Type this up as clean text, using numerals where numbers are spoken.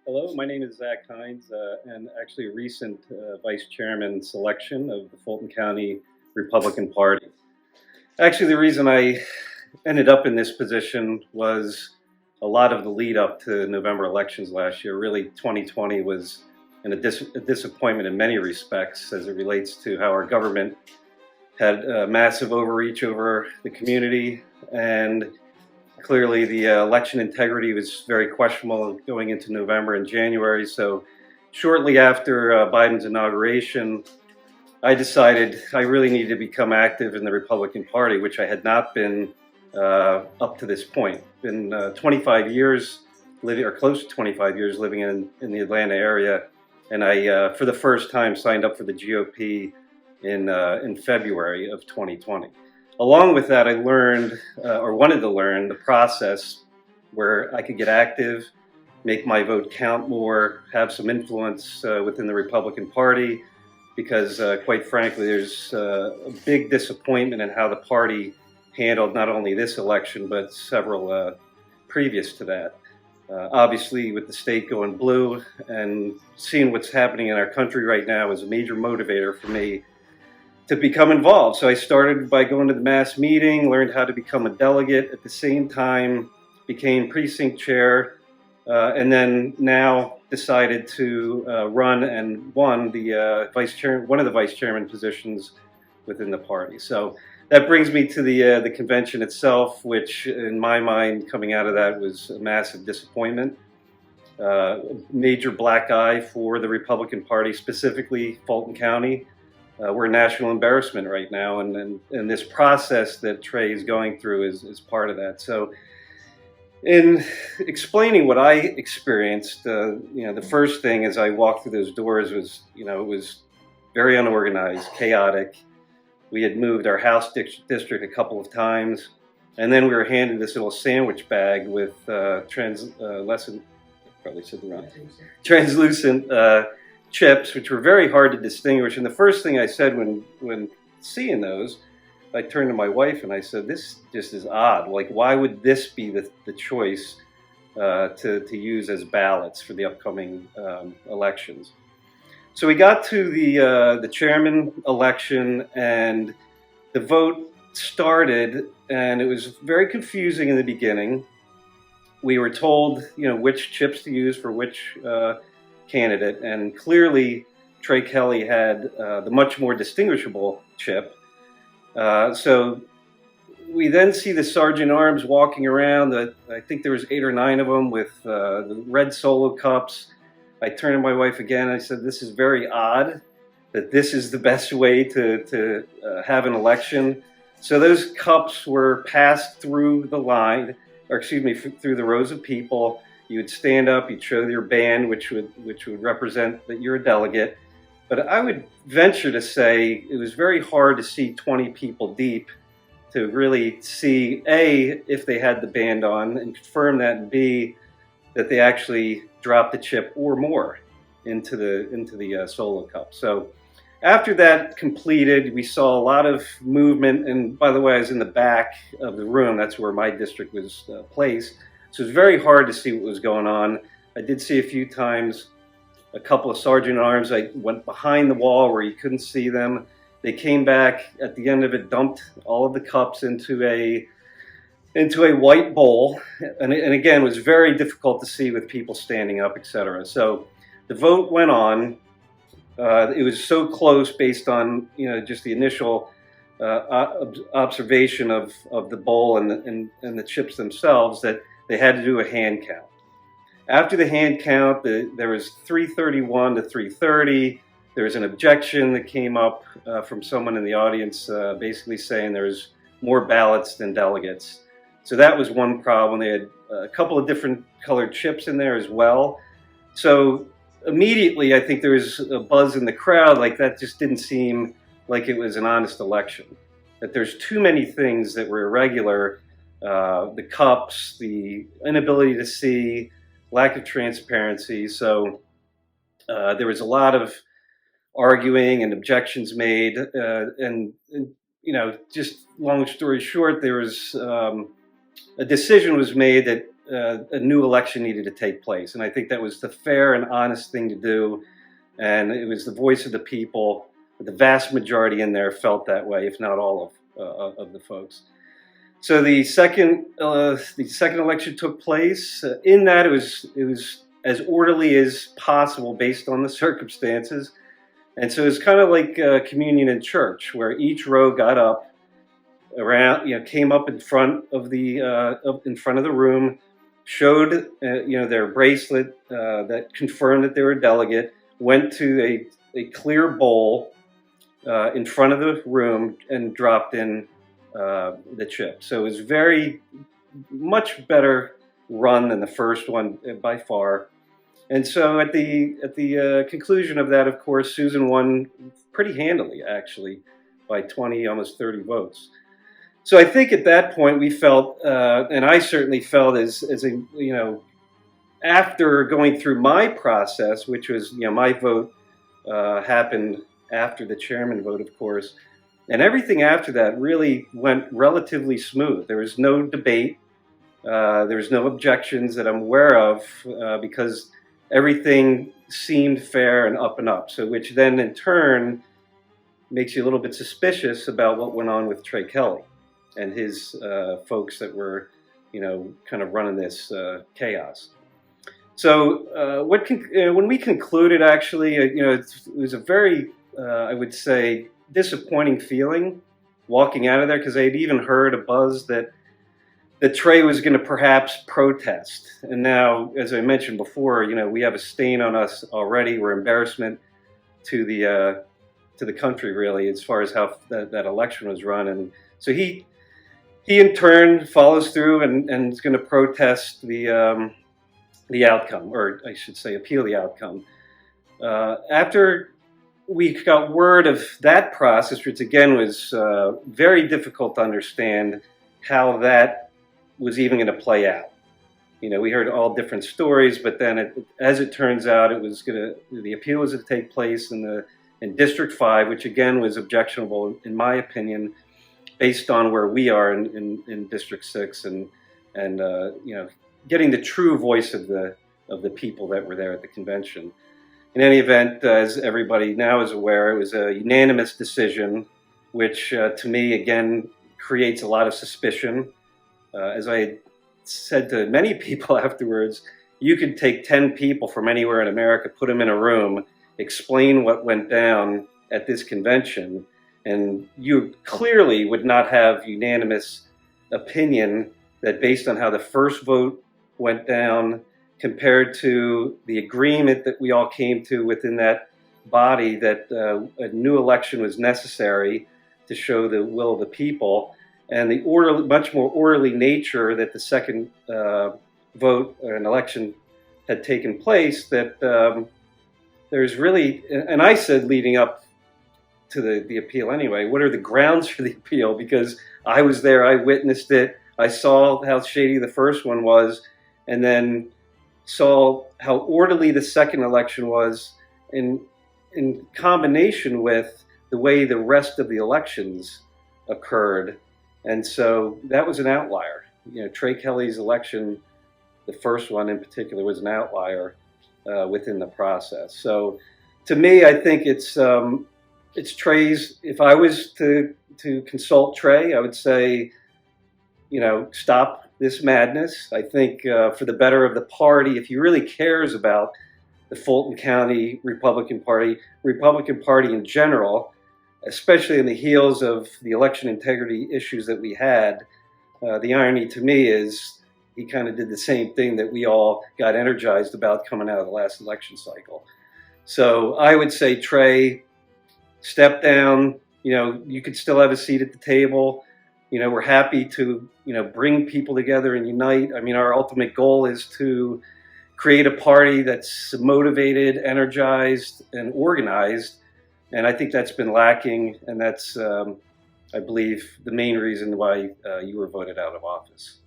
Hello, my name is Zach Hines, and actually a recent vice chairman selection of the Fulton County Republican Party. Actually, the reason I ended up in this position was a lot of the lead up to November elections last year. Really, 2020 was a disappointment in many respects as it relates to how our government had massive overreach over the community, and clearly the election integrity was very questionable going into November and January. So shortly after Biden's inauguration, I decided I really needed to become active in the Republican Party, which I had not been up to this point. Been 25 years living, or close to 25 years living in the Atlanta area, and I, for the first time, signed up for the GOP in February of 2020. Along with that, I learned, or wanted to learn, the process where I could get active, make my vote count more, have some influence within the Republican Party, because quite frankly, there's a big disappointment in how the party handled not only this election, but several previous to that. Obviously, with the state going blue and seeing what's happening in our country right now is a major motivator for me to become involved. So I started by going to the mass meeting, learned how to become a delegate, at the same time became precinct chair, and then now decided to run and won the one of the vice chairman positions within the party. So that brings me to the convention itself, which in my mind, coming out of that, was a massive disappointment. Major black eye for the Republican Party, specifically Fulton County. We're a national embarrassment right now, and this process that Trey is going through is part of that. So in explaining what I experienced, the first thing as I walked through those doors was, it was very unorganized, chaotic. We had moved our house district a couple of times, and then we were handed this little sandwich bag with translucent chips, which were very hard to distinguish. And the first thing I said when seeing those, I turned to my wife and I said, "This just is odd. Like, why would this be the choice to use as ballots for the upcoming elections?" So we got to the chairman election, and the vote started, and it was very confusing in the beginning. We were told, which chips to use for which candidate, and clearly Trey Kelly had the much more distinguishable chip. So we then see the sergeant arms walking around. I think there was 8 or 9 of them with the red Solo cups. I turned to my wife again and I said, "This is very odd that this is the best way to have an election." So those cups were passed through the line, or excuse me, through the rows of people. You would stand up, you'd show your band, which would represent that you're a delegate. But I would venture to say it was very hard to see 20 people deep to really see, A, if they had the band on, and confirm that, and B, that they actually dropped the chip or more into the Solo cup. So after that completed, we saw a lot of movement. And by the way, I was in the back of the room. That's where my district was placed. So it was very hard to see what was going on. I did see a few times a couple of sergeant arms. I went behind the wall where you couldn't see them. They came back at the end of it, dumped all of the cups into a white bowl. And again, it was very difficult to see with people standing up, etc. So the vote went on. It was so close based on, just the initial observation of the bowl and the chips themselves, that they had to do a hand count. After the hand count, there was 331 to 330. There was an objection that came up from someone in the audience, basically saying there was more ballots than delegates. So that was one problem. They had a couple of different colored chips in there as well. So immediately, I think there was a buzz in the crowd, like that just didn't seem like it was an honest election. That there's too many things that were irregular. The cups, the inability to see, lack of transparency. So there was a lot of arguing and objections made. And just long story short, there was a decision was made that a new election needed to take place. And I think that was the fair and honest thing to do. And it was the voice of the people. The vast majority in there felt that way, if not all of the folks. So the second election took place. In that, it was as orderly as possible based on the circumstances. And so it's kind of like communion in church, where each row got up around, came up in front of the room, showed their bracelet that confirmed that they were a delegate, went to a clear bowl in front of the room and dropped in the chip. So it was very much better run than the first one by far. And so at the conclusion of that, of course, Susan won pretty handily, actually, by 20, almost 30 votes. So I think at that point we felt, and I certainly felt as after going through my process, which was, my vote happened after the chairman vote, of course, and everything after that really went relatively smooth. There was no debate. There was no objections that I'm aware of because everything seemed fair and up. So which then in turn makes you a little bit suspicious about what went on with Trey Kelly and his folks that were, kind of running this chaos. So when we concluded, actually, it was a very, I would say, disappointing feeling walking out of there, because I had even heard a buzz that Trey was going to perhaps protest. And now, as I mentioned before, we have a stain on us already. We're embarrassment to the country, really, as far as how that election was run. And so he in turn follows through and is going to protest the outcome, or I should say appeal the outcome. After we got word of that process, which again was very difficult to understand how that was even going to play out. We heard all different stories, but then as it turns out, the appeal was to take place in District 5, which again was objectionable in my opinion, based on where we are in District 6 and getting the true voice of the people that were there at the convention. In any event, as everybody now is aware, it was a unanimous decision, which to me again creates a lot of suspicion. As I said to many people afterwards, you could take 10 people from anywhere in America, put them in a room, explain what went down at this convention, and you clearly would not have unanimous opinion that based on how the first vote went down compared to the agreement that we all came to within that body that a new election was necessary to show the will of the people, and the much more orderly nature that the second vote or an election had taken place, that there's really, and I said leading up to the appeal anyway, what are the grounds for the appeal? Because I was there, I witnessed it, I saw how shady the first one was, and then saw how orderly the second election was in combination with the way the rest of the elections occurred. And so that was an outlier. Trey Kelly's election, the first one in particular, was an outlier within the process. So to me, I think it's Trey's. If I was to consult Trey, I would say, stop this madness. I think for the better of the party, if he really cares about the Fulton County Republican Party in general, especially in the heels of the election integrity issues that we had, the irony to me is he kind of did the same thing that we all got energized about coming out of the last election cycle. So I would say, Trey, step down. You could still have a seat at the table. We're happy to, bring people together and unite. I mean, our ultimate goal is to create a party that's motivated, energized, and organized. And I think that's been lacking, and that's, I believe, the main reason why you were voted out of office.